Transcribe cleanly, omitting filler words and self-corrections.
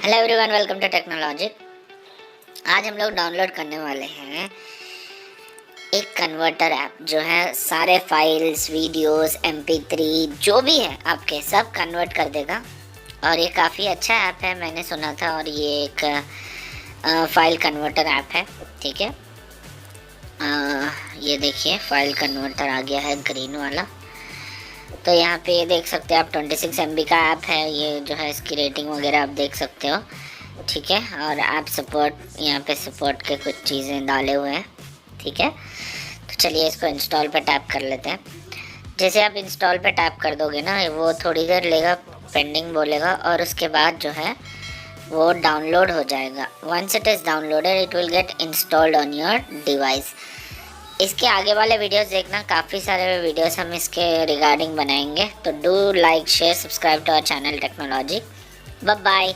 Hello everyone, welcome to technology. आज हम लोग डाउनलोड करने वाले हैं एक कन्वर्टर ऐप जो है सारे फाइल्स, वीडियोस, MP3 जो भी है आपके सब कन्वर्ट कर देगा। और ये काफ़ी अच्छा ऐप है, मैंने सुना था। और ये एक फाइल कन्वर्टर ऐप है, ठीक है। ये देखिए फाइल कन्वर्टर आ गया है ग्रीन वाला। तो यहाँ पे ये देख सकते हैं आप 26 MB का ऐप है ये, जो है इसकी रेटिंग वगैरह आप देख सकते हो, ठीक है। और ऐप सपोर्ट, यहाँ पे सपोर्ट के कुछ चीज़ें डाले हुए हैं, ठीक है। तो चलिए इसको इंस्टॉल पे टैप कर लेते हैं। जैसे आप इंस्टॉल पे टैप कर दोगे ना, वो थोड़ी देर लेगा, पेंडिंग बोलेगा, और उसके बाद जो है वो डाउनलोड हो जाएगा। Once it is downloaded it will get installed on your device. इसके आगे वाले वीडियोस देखना, काफ़ी सारे वीडियोस हम इसके रिगार्डिंग बनाएंगे। तो do like, share, subscribe to our channel technology. Bye bye.